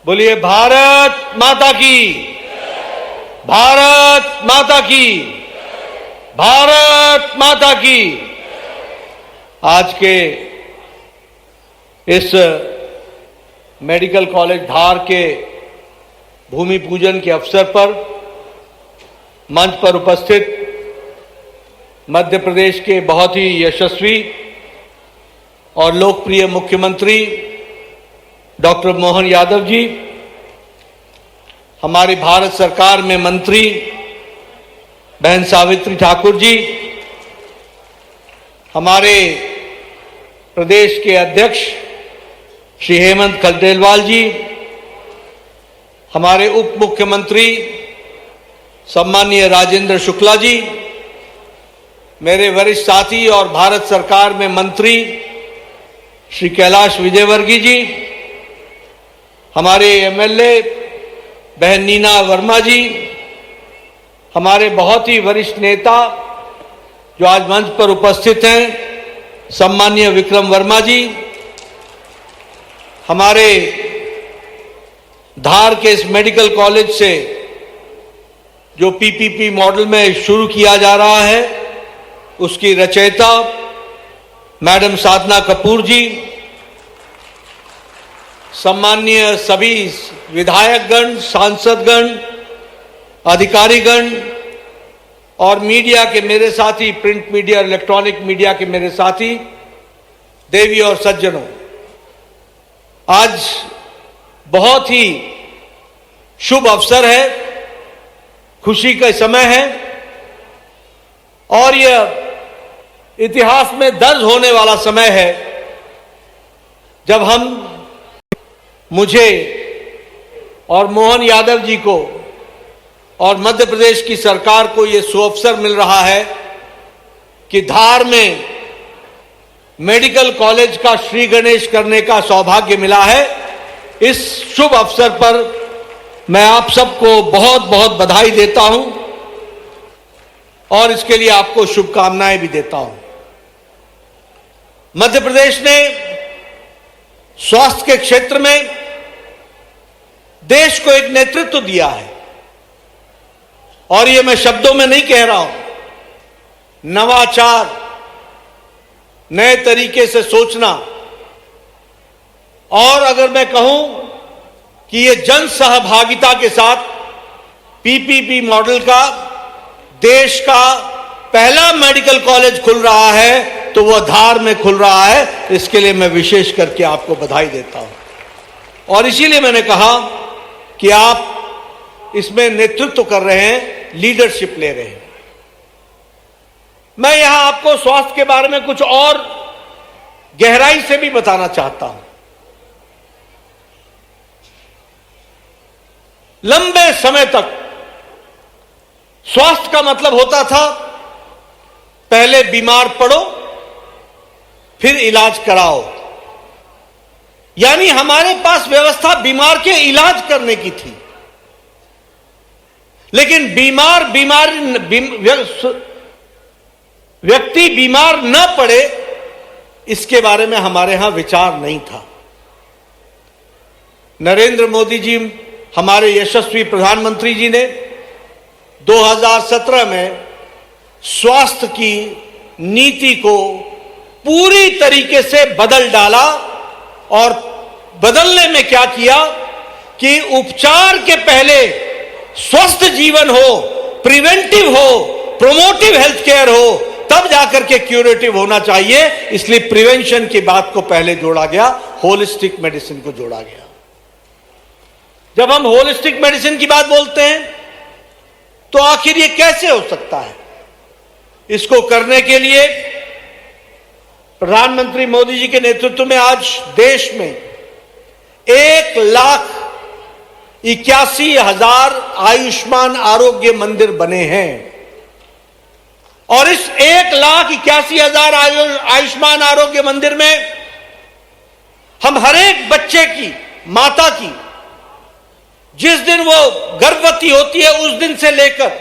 बोलिए भारत माता की, भारत माता की, भारत माता की। आज के इस मेडिकल कॉलेज धार के भूमि पूजन के अवसर पर मंच पर उपस्थित मध्य प्रदेश के बहुत ही यशस्वी और लोकप्रिय मुख्यमंत्री डॉक्टर मोहन यादव जी, हमारी भारत सरकार में मंत्री बहन सावित्री ठाकुर जी, हमारे प्रदेश के अध्यक्ष श्री हेमंत खंडेलवाल जी, हमारे उप मुख्यमंत्री सम्माननीय राजेंद्र शुक्ला जी, मेरे वरिष्ठ साथी और भारत सरकार में मंत्री श्री कैलाश विजयवर्गीय जी, हमारे एमएलए बहन नीना वर्मा जी, हमारे बहुत ही वरिष्ठ नेता जो आज मंच पर उपस्थित हैं, सम्माननीय विक्रम वर्मा जी, हमारे धार के इस मेडिकल कॉलेज से जो पीपीपी मॉडल में शुरू किया जा रहा है, उसकी रचयिता मैडम साधना कपूर जी, सम्माननीय सभी विधायकगण, सांसदगण, अधिकारीगण और मीडिया के मेरे साथी, प्रिंट मीडिया, इलेक्ट्रॉनिक मीडिया के मेरे साथी, देवी और सज्जनों, आज बहुत ही शुभ अवसर है, खुशी का समय है और यह इतिहास में दर्ज होने वाला समय है जब मुझे और मोहन यादव जी को और मध्य प्रदेश की सरकार को यह सुअवसर मिल रहा है कि धार में मेडिकल कॉलेज का श्री गणेश करने का सौभाग्य मिला है। इस शुभ अवसर पर मैं आप सबको बहुत बहुत बधाई देता हूं और इसके लिए आपको शुभकामनाएं भी देता हूं। मध्य प्रदेश ने स्वास्थ्य के क्षेत्र में देश को एक नेतृत्व दिया है और ये मैं शब्दों में नहीं कह रहा हूं। नवाचार, नए तरीके से सोचना और अगर मैं कहूं कि ये जन सहभागिता के साथ पीपीपी मॉडल का देश का पहला मेडिकल कॉलेज खुल रहा है तो वह धार में खुल रहा है। इसके लिए मैं विशेष करके आपको बधाई देता हूं और इसीलिए मैंने कहा कि आप इसमें नेतृत्व कर रहे हैं, लीडरशिप ले रहे हैं। मैं यहां आपको स्वास्थ्य के बारे में कुछ और गहराई से भी बताना चाहता हूं। लंबे समय तक स्वास्थ्य का मतलब होता था पहले बीमार पड़ो फिर इलाज कराओ, यानी हमारे पास व्यवस्था बीमार के इलाज करने की थी। लेकिन व्यक्ति बीमार न पड़े इसके बारे में हमारे यहां विचार नहीं था। नरेंद्र मोदी जी, हमारे यशस्वी प्रधानमंत्री जी ने 2017 में स्वास्थ्य की नीति को पूरी तरीके से बदल डाला और बदलने में क्या किया कि उपचार के पहले स्वस्थ जीवन हो, प्रिवेंटिव हो, प्रोमोटिव हेल्थ केयर हो, तब जाकर के क्यूरेटिव होना चाहिए। इसलिए प्रिवेंशन की बात को पहले जोड़ा गया, होलिस्टिक मेडिसिन को जोड़ा गया। जब हम होलिस्टिक मेडिसिन की बात बोलते हैं तो आखिर ये कैसे हो सकता है? इसको करने के लिए प्रधानमंत्री मोदी जी के नेतृत्व में आज देश में 1,81,000 आयुष्मान आरोग्य मंदिर बने हैं और इस 1,81,000 आयुष्मान आरोग्य मंदिर में हम हर एक बच्चे की, माता की, जिस दिन वो गर्भवती होती है उस दिन से लेकर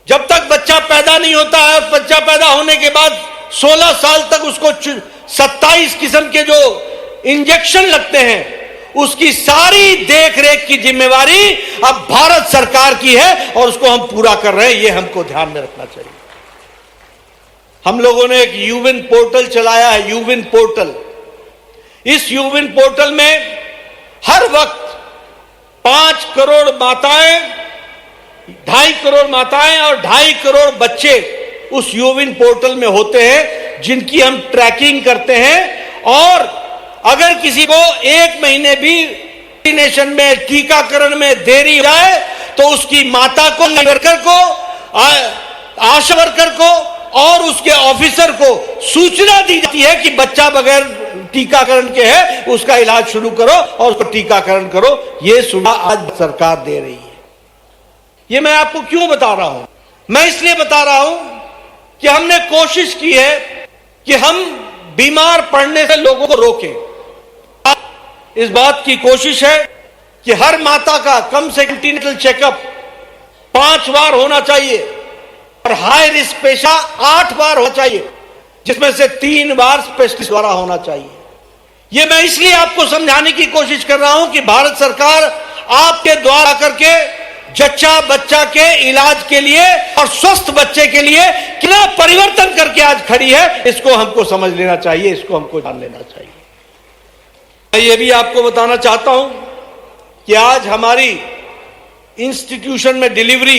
जब तक बच्चा पैदा नहीं होता है और बच्चा पैदा होने के बाद 16 साल तक उसको 27 किस्म के जो इंजेक्शन लगते हैं उसकी सारी देखरेख की जिम्मेवारी अब भारत सरकार की है और उसको हम पूरा कर रहे हैं, यह हमको ध्यान में रखना चाहिए। हम लोगों ने एक यूविन पोर्टल चलाया है, यूविन पोर्टल। इस यूविन पोर्टल में हर वक्त 5 करोड़ माताएं, 2.5 करोड़ माताएं और 2.5 करोड़ बच्चे उस यूविन पोर्टल में होते हैं, जिनकी हम ट्रैकिंग करते हैं। और अगर किसी को 1 महीने भी वैक्सीनेशन में, टीकाकरण में देरी हो जाए तो उसकी माता को, वर्कर को, आशा वर्कर को और उसके ऑफिसर को सूचना दी जाती है कि बच्चा बगैर टीकाकरण के है, उसका इलाज शुरू करो और उसको टीकाकरण करो। यह सुविधा आज सरकार दे रही है। यह मैं आपको क्यों बता रहा हूं? मैं इसलिए बता रहा हूं कि हमने कोशिश की है कि हम बीमार पड़ने से लोगों को रोकें। इस बात की कोशिश है कि हर माता का कम से कम एंटीनेटल चेकअप 5 बार होना चाहिए और हाई रिस्क पेशा 8 बार होना चाहिए, जिसमें से 3 बार स्पेशलिस्ट द्वारा होना चाहिए। यह मैं इसलिए आपको समझाने की कोशिश कर रहा हूं कि भारत सरकार आपके द्वारा करके जच्चा बच्चा के इलाज के लिए और स्वस्थ बच्चे के लिए कितना परिवर्तन करके आज खड़ी है, इसको हमको समझ लेना चाहिए, इसको हमको जान लेना चाहिए। मैं ये भी आपको बताना चाहता हूं कि आज हमारी इंस्टीट्यूशन में डिलीवरी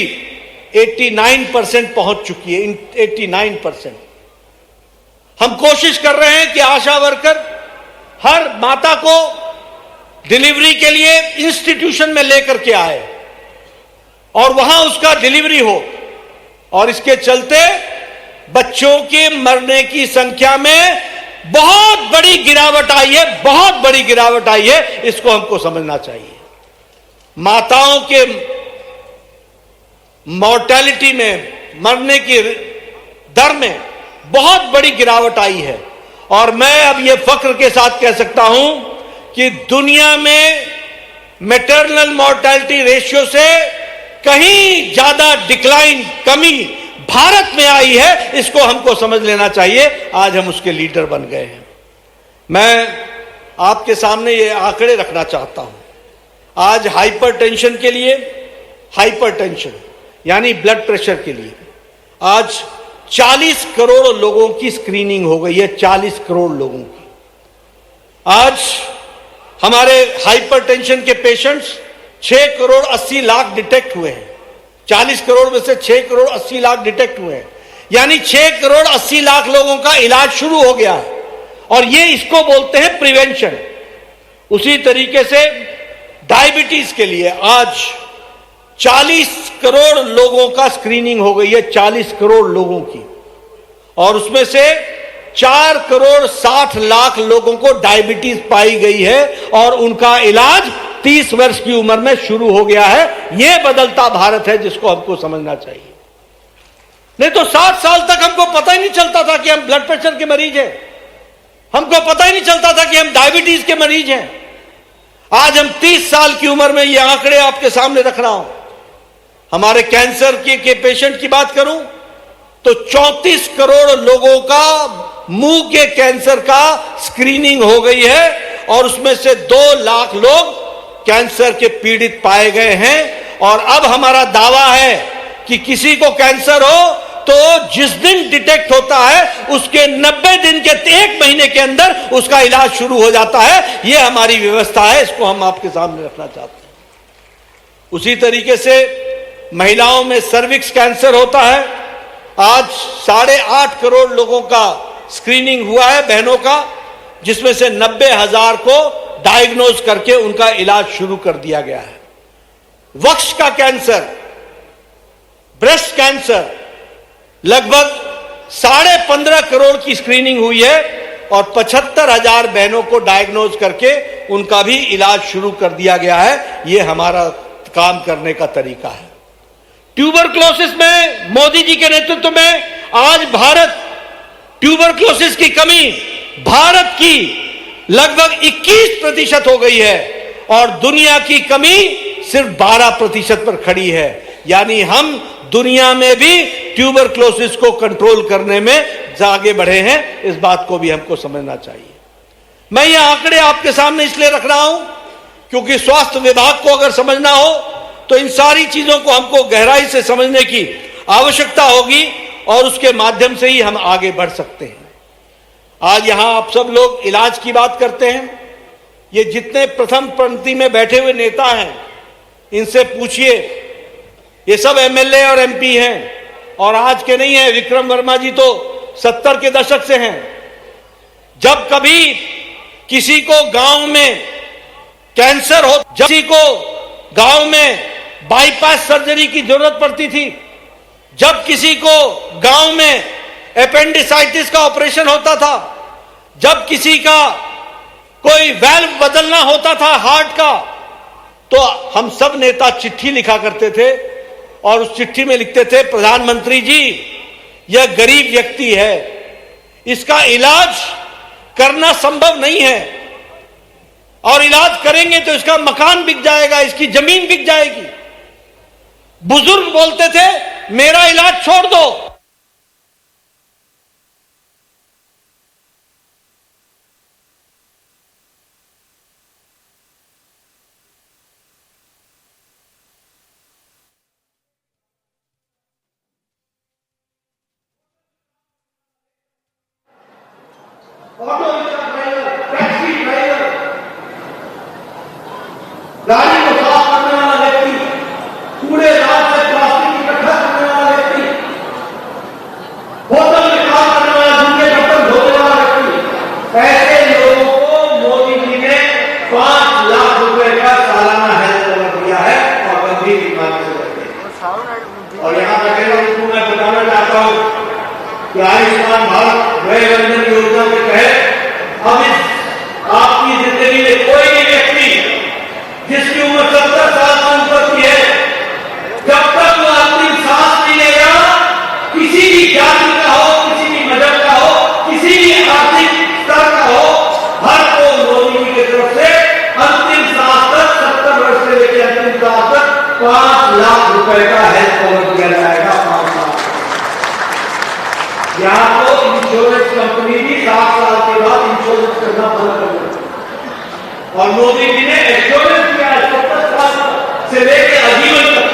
89% पहुंच चुकी है। 89%। हम कोशिश कर रहे हैं कि आशा वर्कर हर माता को डिलीवरी के लिए इंस्टीट्यूशन में लेकर के आए और वहां उसका डिलीवरी हो। और इसके चलते बच्चों के मरने की संख्या में बहुत बड़ी गिरावट आई है, बहुत बड़ी गिरावट आई है। इसको हमको समझना चाहिए। माताओं के मॉर्टेलिटी में, मरने की दर में बहुत बड़ी गिरावट आई है। और मैं अब यह फख्र के साथ कह सकता हूं कि दुनिया में मैटरनल मॉर्टेलिटी रेशियो से कहीं ज्यादा डिक्लाइन, कमी भारत में आई है। इसको हमको समझ लेना चाहिए। आज हम उसके लीडर बन गए हैं। मैं आपके सामने ये आंकड़े रखना चाहता हूं। आज हाइपरटेंशन के लिए, हाइपरटेंशन यानी ब्लड प्रेशर के लिए आज 40 करोड़ लोगों की स्क्रीनिंग हो गई है। 40 करोड़ लोगों की। आज हमारे हाइपरटेंशन के पेशेंट्स 6 करोड़ 80 लाख डिटेक्ट हुए हैं। 40 करोड़ में से 6 करोड़ 80 लाख डिटेक्ट हुए हैं, यानी 6 करोड़ 80 लाख लोगों का इलाज शुरू हो गया है। और ये इसको बोलते हैं प्रिवेंशन। उसी तरीके से डायबिटीज के लिए आज 40 करोड़ लोगों का स्क्रीनिंग हो गई है। 40 करोड़ लोगों की। और उसमें से 4 करोड़ 60 लाख लोगों को डायबिटीज पाई गई है और उनका इलाज 30 वर्ष की उम्र में शुरू हो गया है। यह बदलता भारत है, जिसको हमको समझना चाहिए। नहीं तो 60 साल तक हमको पता ही नहीं चलता था कि हम ब्लड प्रेशर के मरीज हैं। हमको पता ही नहीं चलता था कि हम डायबिटीज के मरीज हैं। आज हम 30 साल की उम्र में ये आंकड़े आपके सामने रख रहा हूं। हमारे कैंसर के पेशेंट की बात करूं तो 34 करोड़ लोगों का मुंह के कैंसर का स्क्रीनिंग हो गई है और उसमें से 2 लाख लोग कैंसर के पीड़ित पाए गए हैं। और अब हमारा दावा है कि किसी को कैंसर हो तो जिस दिन डिटेक्ट होता है उसके 90 दिन के 1 महीने के अंदर उसका इलाज शुरू हो जाता है। यह हमारी व्यवस्था है, इसको हम आपके सामने रखना चाहते हैं। उसी तरीके से महिलाओं में सर्विक्स कैंसर होता है। आज 8.5 करोड़ लोगों का स्क्रीनिंग हुआ है, बहनों का, जिसमें से 90,000 को डायग्नोज करके उनका इलाज शुरू कर दिया गया है। वक्ष का कैंसर, ब्रेस्ट कैंसर, लगभग 15.5 करोड़ की स्क्रीनिंग हुई है और 75,000 बहनों को डायग्नोज करके उनका भी इलाज शुरू कर दिया गया है। यह हमारा काम करने का तरीका है। ट्यूबरक्लोसिस में मोदी जी के नेतृत्व में आज भारत, ट्यूबरक्लोसिस की कमी भारत की लगभग 21% हो गई है और दुनिया की कमी सिर्फ 12% पर खड़ी है। यानी हम दुनिया में भी ट्यूबरक्लोसिस को कंट्रोल करने में आगे बढ़े हैं। इस बात को भी हमको समझना चाहिए। मैं ये आंकड़े आपके सामने इसलिए रख रहा हूं क्योंकि स्वास्थ्य विभाग को अगर समझना हो तो इन सारी चीजों को हमको गहराई से समझने की आवश्यकता होगी और उसके माध्यम से ही हम आगे बढ़ सकते हैं। आज यहां आप सब लोग इलाज की बात करते हैं। ये जितने प्रथम पंक्ति में बैठे हुए नेता हैं, इनसे पूछिए, ये सब एमएलए और एमपी हैं और आज के नहीं है। विक्रम वर्मा जी तो 70 के दशक से हैं। जब कभी किसी को गांव में कैंसर हो, जब किसी को गांव में बाईपास सर्जरी की जरूरत पड़ती थी, जब किसी को गांव में एपेंडिसाइटिस का ऑपरेशन होता था, जब किसी का कोई वेल्व बदलना होता था हार्ट का, तो हम सब नेता चिट्ठी लिखा करते थे और उस चिट्ठी में लिखते थे, प्रधानमंत्री जी, यह गरीब व्यक्ति है, इसका इलाज करना संभव नहीं है और इलाज करेंगे तो इसका मकान बिक जाएगा, इसकी जमीन बिक जाएगी। बुजुर्ग बोलते थे, मेरा इलाज छोड़ दो। Auto rickshaw driver, taxi driver, गाड़ी को साफ करने वाला व्यक्ति, कूड़ेदान से प्लास्टिक इकट्ठा करने वाला व्यक्ति, होटल में काम करने वाला, दूसरे बर्तन धोने वाला व्यक्ति, ऐसे लोगों को मोदी जी ने 5 लाख रुपए का सालाना हेल्थ कवर दिया है और गंभीर बीमारी से बचे। और यहां बैठे लोगों को मैं बताना चाहता हूं कि आयुष्मान भारत वयोवंदन योजना के तहत अब इस आपकी जिंदगी में कोई भी व्यक्ति जिसकी उम्र 70 साल से ऊपर की है, जब तक वो अंतिम सांस नहीं लेगा, किसी भी जाति का हो, किसी भी मजहब का हो, किसी भी आर्थिक स्तर का हो, हर को मोदी जी की तरफ से अंतिम सांस तक, 70 वर्ष से लेकर अंतिम सांस तक 5 लाख रुपए का हेल्थ कवर दिया जाएगा। 5 लाख। यहाँ तो इंश्योरेंस कंपनी भी 7 साल के बाद इंश्योरेंस करना बंद कर दिया और मोदी जी ने इंश्योरेंस किया 70 साल से लेकर आजीवन तक।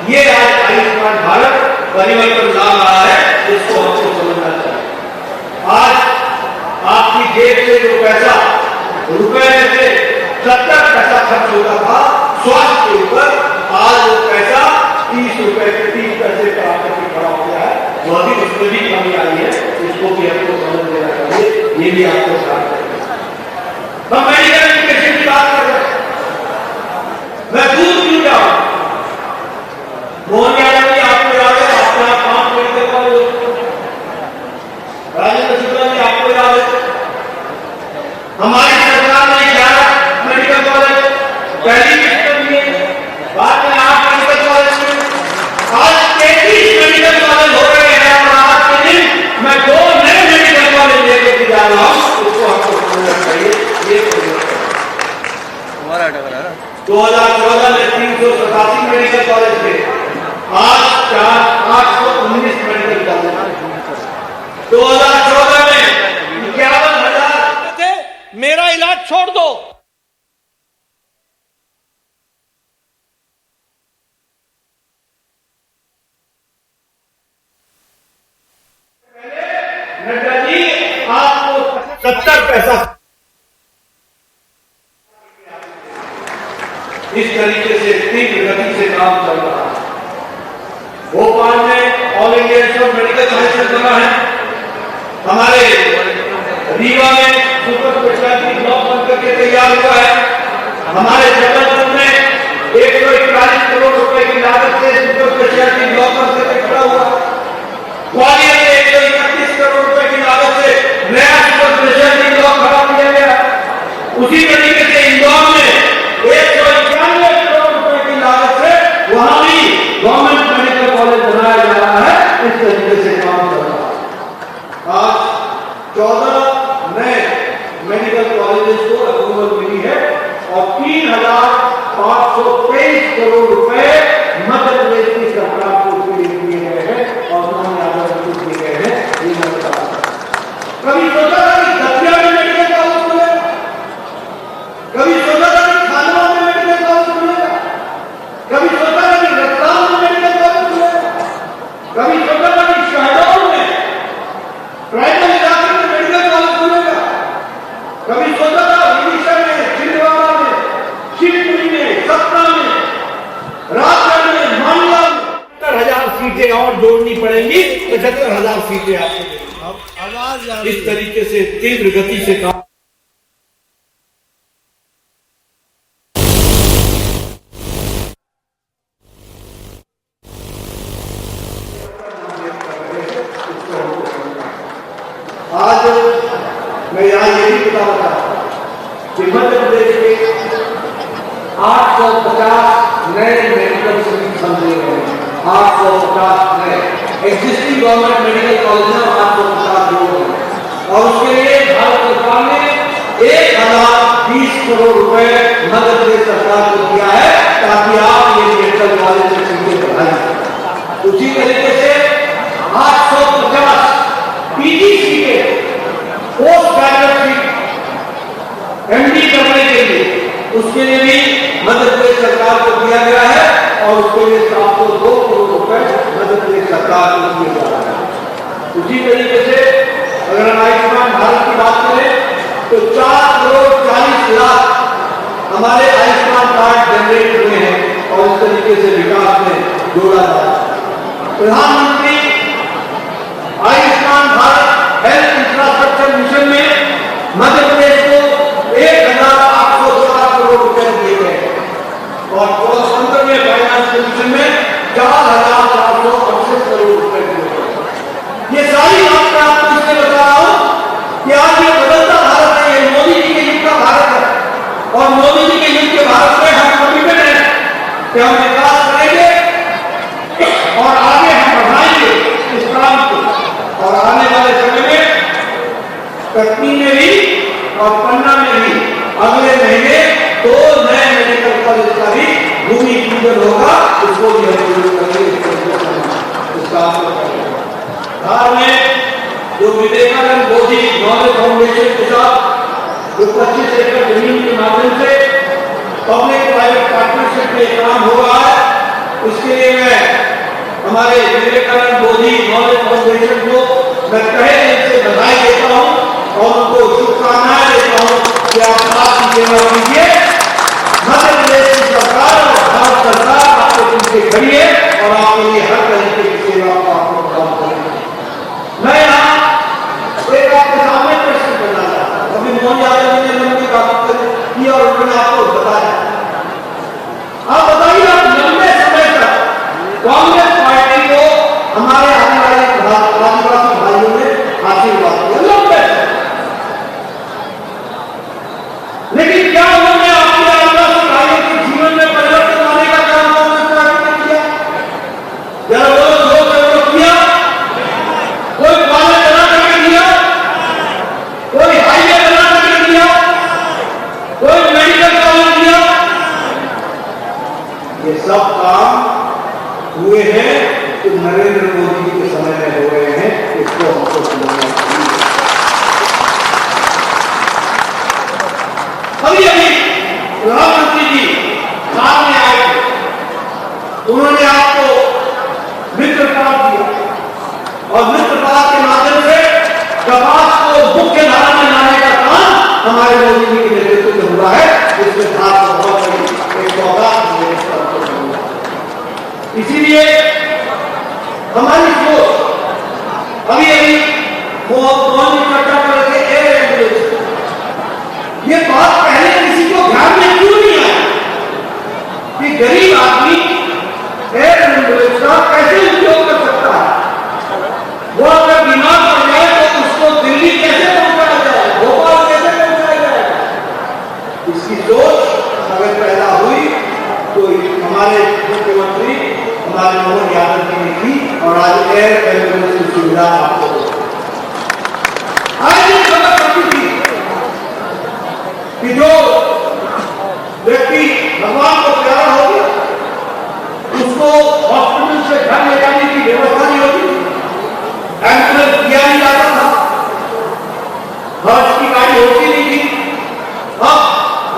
ये आज आयुष्मान भारत परिवर्तन ला रहा है, इसको हमको समझना चाहिए। आज आपकी जेब से जो पैसा, रुपए में से 70 पैसा खर्च होता था स्वास्थ्य के ऊपर, आज वो पैसा 30 रुपए के 30 पैसे का आकर के खड़ा हो गया है। वह भी उसमें भी कमी आई है, इसको भी हमको समझ लेना चाहिए। ये भी आपको साथ करेंगे। हम मेडिकल एजुकेशन की बात कर रहे हैं, मैं दूर क्यों जाऊं? मोहन यादव जी आपको याद है, आपने 5 मेडिकल कॉलेज, राजेंद्र शुक्ला जी आपको याद है, हमारी सरकार ने 11 मेडिकल कॉलेज पहली किस्त कर दिए, बाद में 8 मेडिकल कॉलेज, आज 33 मेडिकल कॉलेज हो रहे हैं और आज के दिन मैं 2 नए मेडिकल कॉलेज लेकर जा रहा हूं। उसको आपको समझना चाहिए। ये 2014 में 387 मेडिकल कॉलेज थे, आज 819 मेडिकल कॉलेज। 2014 में 51,000 थे, मेरा इलाज छोड़ दो। नड्डा जी आपको 70 पैसा इस तरीके से तीव्र गति से काम चल रहा है। भोपाल में all India institute of medical sciences बना है, हमारे रीवा में सुपर स्पेशलिटी ब्लॉक बनकर के तैयार हुआ है, हमारे जबलपुर में 141 करोड़ रुपए की लागत से सुपर स्पेशलिटी ब्लॉक बनकर के खड़ा हुआ, ग्वालियर में 131 करोड़ रुपए की लागत से नया सुपर स्पेशलिटी ब्लॉक खड़ा किया गया। उसी तरीके से इंदौर में 191 करोड़ रुपए की लागत से वहां भी गवर्नमेंट मेडिकल कॉलेज बनाया जा रहा है। इस तरीके से काम कर रहा है। आज 14 नए मेडिकल कॉलेजेस को अप्रूवल मिली है और 3,523 करोड़ रुपए मध्य प्रदेश की सरकार को दिए गए हैं और दिए गए हैं। ये मैं बता रहा हूं। कभी सोचा था कि दतिया में मेडिकल कॉलेज खुले, 75,000 सीटें आपको देंगे। इस तरीके से तीव्र गति से काम। आज मैं यहाँ ये भी बता रहा कि मध्य प्रदेश के 850 नए मेडिकल संस्थान दे रहे हैं। 850 नए एग्जिस्टिंग गवर्नमेंट मेडिकल कॉलेज में 850 लोग हैं और उसके लिए भारत सरकार ने 1020 करोड़ रुपए मध्य प्रदेश सरकार को दिया है ताकि आप ये मेडिकल कॉलेज में सीटें बढ़ाएं। उसी तरीके से 850 पीजी सीटें पोस्ट ग्रेजुएट सीट एमडी करने के लिए उसके लिए भी मध्य प्रदेश सरकार को दिया गया है और उसके लिए 702 करोड़ रुपए मध्य प्रदेश सरकार को दिए जा रहे हैं। उसी तरीके से अगर हम आयुष्मान भारत की बात करें तो 4 करोड़ 40 लाख हमारे आयुष्मान कार्ड जनरेट हुए हैं और इस तरीके से विकास में जोड़ा जा रहा है। प्रधानमंत्री Ayushman Bharat health infrastructure mission में मध्य प्रदेश को 1,812 करोड़ रुपए दिए गए और 2015 फाइनेंस मिशन में 4,468 करोड़ रुपए दिए गए। ये सारी बात मैं आपको इसलिए बता रहा हूं कि आज ये बदलता भारत है, ये मोदी जी के युग का भारत है और मोदी जी के युग के भारत में हम कमिटेड हैं कि हम विकास करेंगे और आगे हम बढ़ाएंगे इस काम को और आने वाले समय में कटनी में भी और पन्ना में भी अगले महीने 2 नए मेडिकल कॉलेज का भी भूमि पूजन होगा। उसको भी हम शुरू करेंगे। में जो विवेकानंद बोधि नॉलेज फाउंडेशन के साथ जो 25 एकड़ जमीन के माध्यम से पब्लिक प्राइवेट पार्टनरशिप में काम हो रहा है, उसके लिए मैं हमारे विवेकानंद बोधि नॉलेज फाउंडेशन को मैं तहे दिल से बधाई देता हूं और उनको शुभकामनाएं देता हूं कि आप आपकी सेवा कीजिए। मध्य प्रदेश की सरकार और भारत सरकार आपके पीछे खड़ी है और आपके लिए हर तरीके की सेवा को आपको प्रदान करेंगे। मैं यहाँ एक आपके सामने प्रश्न करना चाहता हूं। अभी मोहन यादव जी ने लंबी बात की और उन्होंने आपको बताया। आप बताइए, आप लंबे समय तक कांग्रेस पार्टी को हमारे आने वाले आदिवासी भाइयों ने आशीर्वाद दिया लंबे, लेकिन क्या उन्होंने आपके आदिवासी भाइयों के जीवन में परिवर्तन लाने का काम कांग्रेस पार्टी ने किया? जरा बोलो, किया? कोई कॉलेज बना करके दिया? कोई हाईवे बना करके दिया? कोई मेडिकल कॉलेज दिया? ये सब काम हुए हैं तो नरेंद्र मोदी जी के समय में हो रहे हैं। इसको हमको समझना चाहिए। अभी अभी प्रधानमंत्री जी सामने आए थे, उन्होंने आपको मित्र कार्ड दिया और मित्र कार्ड के माध्यम से कपास को मुख्य धारा में लाने का काम हमारे मोदी जी के नेतृत्व में हुआ है। इसमें भारत बहुत बड़ी एक सौगात इसीलिए हमारी सोच अभी अभी मोहन चर्चा कर रहे एयर एम्बुलेंस, ये बात पहले किसी को ध्यान में क्यों नहीं आया कि गरीब आदमी एयर एम्बुलेंस का कैसे उपयोग कर सकता है। वो अगर बीमार पड़ जाए तो उसको दिल्ली कैसे पहुंचाया जाए, भोपाल कैसे पहुंचाया जाए। इसकी सोच अगर पैदा हुई तो हमारे मुख्यमंत्री हमारे मोहन यादव जी ने की और आज एयर एम्बुलेंस की सुविधा आपको आज ये खबर पड़ी थी कि जो व्यक्ति भगवान को प्यारा हो गया उसको हॉस्पिटल से घर ले जाने की व्यवस्था नहीं होती, एम्बुलेंस दिया नहीं जाता था, हर्ष की गाड़ी होती नहीं थी। अब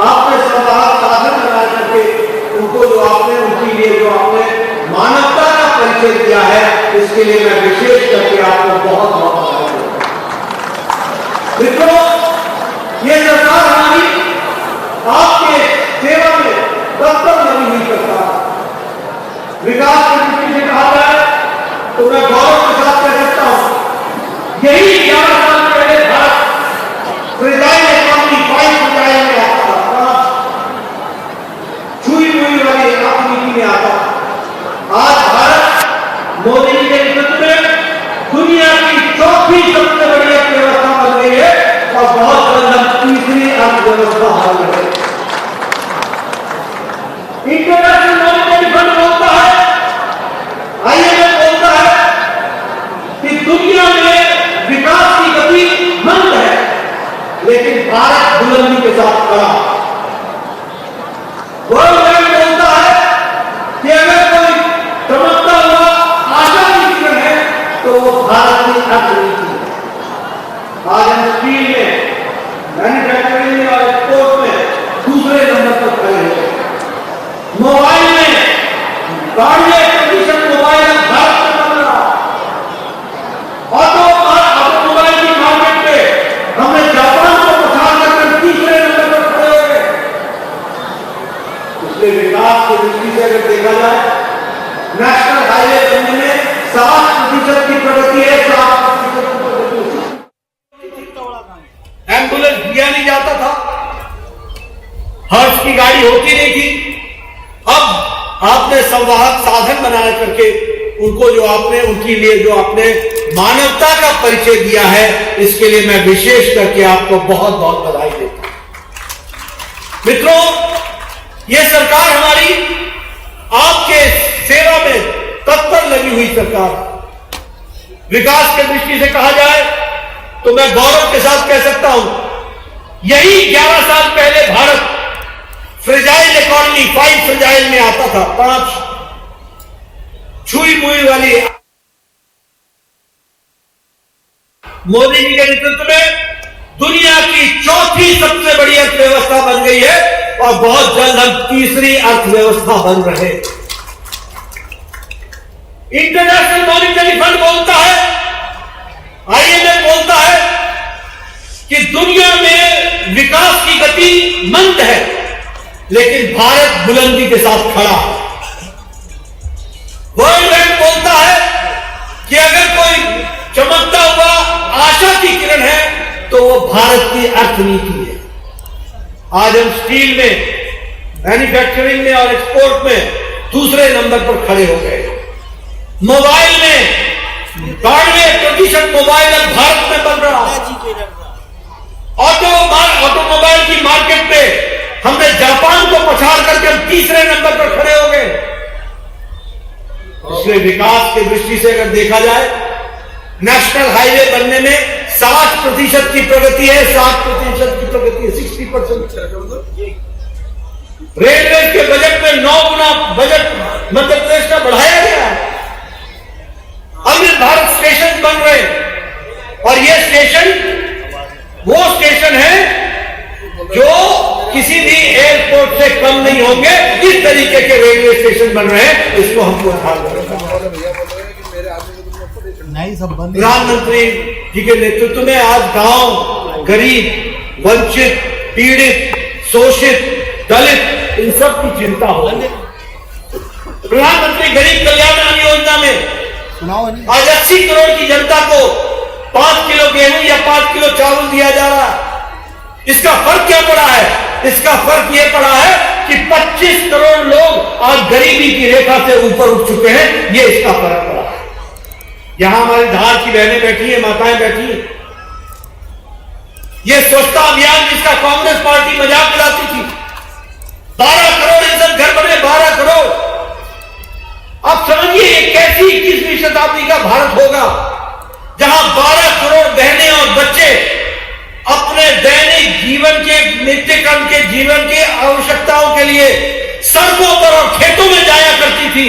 आपने संभाल साधन बना करके उनको जो आपने उनके लिए जो आपने मानवता का परिचय दिया है, इसके लिए मैं विशेष करके आपको बहुत बहुत बधाई देता हूं। मित्रों, ये सरकार हमारी आपके सेवा में दफ्तर लगी हुई सरकार। विकास की दृष्टि से कहा जाए तो मैं गौरव के साथ कह सकता यही 11 साल पहले Bharat fragile economy five fragile में आता था, छुई मुई वाली नीति में आता। आज भारत मोदी जी के नेतृत्व में दुनिया की चौथी सबसे बड़ी अर्थव्यवस्था बन गई है और बहुत जल्द तीसरी अर्थव्यवस्था बन रही है। इंटरनेशनल मॉनेटरी फंड बोलता है, IMF बोलता है कि दुनिया में विकास की गति मंद है, लेकिन भारत बुलंदी के साथ खड़ा। वर्ल्ड बैंक बोलता है कि अगर कोई चमकता हुआ आशा की किरण है तो वो भारत की अर्थनीति है। आज हम स्टील में, मैन्युफैक्चरिंग में और एक्सपोर्ट में दूसरे नंबर पर खड़े हैं। मोबाइल में 92% मोबाइल भारत में बन रहा। ऑटोमोबाइल की मार्केट पे हमने जापान को पछाड़ कर तीसरे नंबर पर खड़े हो गए। इसलिए विकास की दृष्टि से अगर देखा जाए, नेशनल हाईवे बनने में 60% की प्रगति है। 60% की प्रगति। एम्बुलेंस दिया नहीं जाता था, हर्ष की गाड़ी होती नहीं थी। अब आपने संवाहक साधन बनाया करके उनको जो आपने उनके लिए जो आपने मानवता का परिचय दिया है, इसके लिए मैं विशेष करके आपको बहुत बहुत बधाई देता हूं। मित्रों, यह सरकार हमारी आपके सेवा में तत्पर लगी हुई सरकार। विकास की दृष्टि से कहा जाए तो मैं गौरव के साथ कह सकता हूं, यही 11 साल पहले Bharat fragile economy five fragile में आता था। 5 छुई मुई वाली मोदी जी के नेतृत्व में दुनिया की चौथी सबसे बड़ी अर्थव्यवस्था बन गई है और बहुत जल्द हम तीसरी अर्थव्यवस्था बन रहे। इंटरनेशनल मॉनेटरी फंड बोलता है, IMF बोलता है कि दुनिया में विकास की गति मंद है, लेकिन भारत बुलंदी के साथ खड़ा है। वर्ल्ड बैंक बोलता है कि अगर कोई चमकता हुआ आशा की किरण है तो वो भारत की अर्थनीति है। आज हम स्टील में, मैन्युफैक्चरिंग में और एक्सपोर्ट में दूसरे नंबर पर खड़े हो गए। मोबाइल में 92% मोबाइल अब भारत में बन रहा है। ऑटोमोबाइल की मार्केट पे हमने जापान को पछाड़ करके हम तीसरे नंबर पर खड़े हो गए। इसलिए विकास की दृष्टि से अगर देखा जाए, नेशनल हाईवे बनने में 60% की प्रगति है। 60% की प्रगति है, 60%। रेलवे के बजट में 9 गुना बजट मध्य प्रदेश का बढ़ाया गया है। अमृत भारत स्टेशन बन रहे हैं और ये स्टेशन वो स्टेशन है जो किसी भी एयरपोर्ट से कम नहीं होंगे। इस तरीके के रेलवे स्टेशन बन रहे हैं, इसको हमको प्रधानमंत्री जी के नेतृत्व में आज गांव, गरीब, वंचित, पीड़ित, शोषित, दलित, इन सब की चिंता हो। प्रधानमंत्री गरीब कल्याण अन्न योजना में आज 80 करोड़ की जनता को 5 किलो गेहूं या 5 किलो चावल दिया जा रहा है। इसका फर्क क्या पड़ा है? इसका फर्क यह पड़ा है कि 25 करोड़ लोग आज गरीबी की रेखा से ऊपर उठ चुके हैं। ये इसका फर्क पड़ा है। यहां हमारी धार की बहनें बैठी हैं, माताएं बैठी हैं। ये स्वच्छता अभियान जिसका कांग्रेस पार्टी मजाक उड़ाती थी, 12 करोड़ इज्जत घर बने, 12 करोड़। अब समझिए ये कैसी 21वीं शताब्दी का भारत होगा जहां 12 करोड़ बहनें और बच्चे अपने दैनिक जीवन के, नित्यक्रम के जीवन की आवश्यकताओं के लिए सड़कों पर और खेतों में जाया करती थी।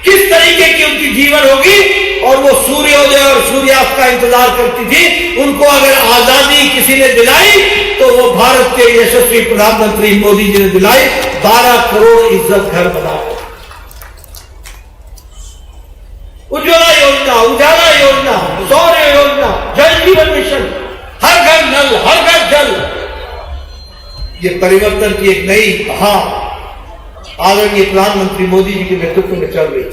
किस तरीके की उनकी जीवन होगी और वो सूर्योदय और सूर्यास्त का इंतजार करती थी। उनको अगर आजादी किसी ने दिलाई तो वो भारत के यशस्वी प्रधानमंत्री मोदी जी ने दिलाई। 12 करोड़ इज्जत घर बनाए। उज्ज्वला योजना, उजाला योजना, सौर योजना, जल जीवन मिशन, हर घर नल, हर घर जल। ये परिवर्तन की एक नई बहार आदरणीय प्रधानमंत्री मोदी जी के नेतृत्व में चल रही है।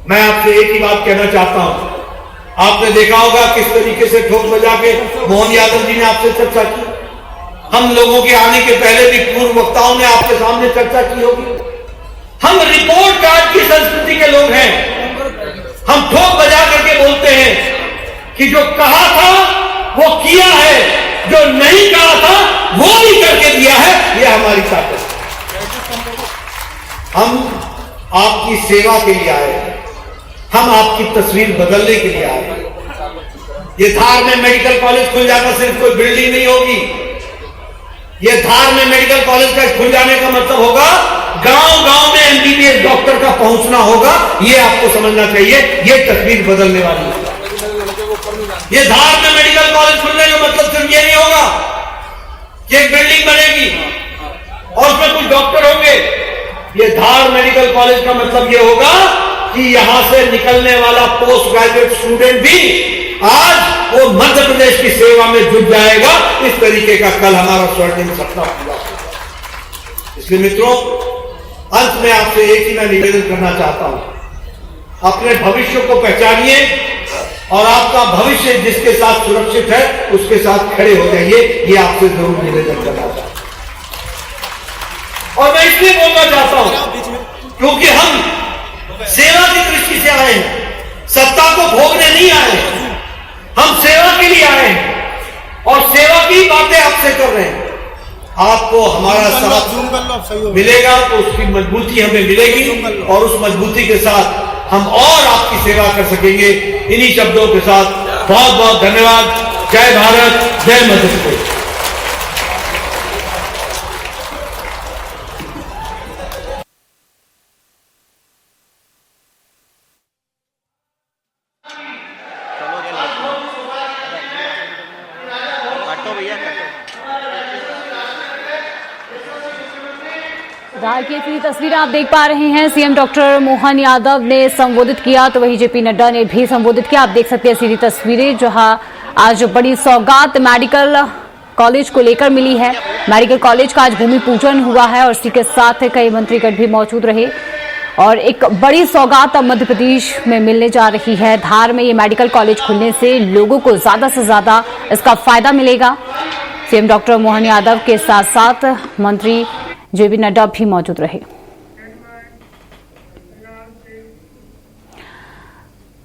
मैं आपसे एक ही बात कहना चाहता हूं आपने देखा होगा किस तरीके से ठोक बजा के मोहन यादव जी ने आपसे चर्चा की। हम लोगों के आने के पहले भी पूर्व वक्ताओं ने आपके सामने चर्चा की होगी। हम रिपोर्ट कार्ड की संस्कृति के लोग हैं। हम ठोक बजा करके बोलते हैं कि जो कहा था वो किया है, जो नहीं कहा था वो भी करके दिया है। यह हमारी ताकत है। हम आपकी सेवा के लिए आए हैं, हम आपकी तस्वीर बदलने के लिए आए हैं। ये धार में मेडिकल कॉलेज खुल जाना सिर्फ कोई बिल्डिंग नहीं होगी। ये धार में मेडिकल कॉलेज का खुल जाने का मतलब होगा गांव गांव में एमबीबीएस डॉक्टर का पहुंचना होगा। ये आपको समझना चाहिए। ये तस्वीर बदलने वाली है। ये धार में मेडिकल कॉलेज खुलने का मतलब सिर्फ ये नहीं होगा कि एक बिल्डिंग बनेगी और उसमें कुछ डॉक्टर होंगे। ये धार मेडिकल कॉलेज का मतलब ये होगा कि यहां से निकलने वाला पोस्ट ग्रेजुएट स्टूडेंट भी आज वो मध्य प्रदेश की सेवा में जुट जाएगा। इस तरीके का कल हमारा स्वर्णिम सपना पूरा होगा। इसलिए मित्रों, अंत में आपसे एक ही मैं निवेदन करना चाहता हूं, अपने भविष्य को पहचानिए और आपका भविष्य जिसके साथ सुरक्षित है उसके साथ खड़े हो जाइए। ये आपसे जरूर निवेदन करना चाहता हूं। और मैं इसलिए बोलना चाहता हूं क्योंकि हम सेवा की दृष्टि से आए हैं, सत्ता को भोगने नहीं आए हैं। हम सेवा के लिए आए हैं और सेवा की बातें आपसे कर रहे हैं। आपको हमारा साथ मिलेगा तो उसकी मजबूती हमें मिलेगी और उस मजबूती के साथ हम और आपकी सेवा कर सकेंगे। इन्हीं शब्दों के साथ बहुत बहुत धन्यवाद। जय भारत, जय मध्य प्रदेश। धार की इतनी तस्वीरें आप देख पा रहे हैं। सीएम डॉक्टर मोहन यादव ने संबोधित किया तो वहीं जेपी नड्डा ने भी संबोधित किया। आप देख सकते हैं सीधी तस्वीरें, जहां आज बड़ी सौगात मेडिकल कॉलेज को लेकर मिली है। मेडिकल कॉलेज का आज भूमि पूजन हुआ है और इसी के साथ कई मंत्रीगण भी मौजूद रहे और एक बड़ी सौगात अब मध्य प्रदेश में मिलने जा रही है। धार में ये मेडिकल कॉलेज खुलने से लोगों को ज्यादा से ज्यादा इसका फायदा मिलेगा। सीएम डॉक्टर मोहन यादव के साथ साथ मंत्री जेपी नड्डा भी मौजूद रहे।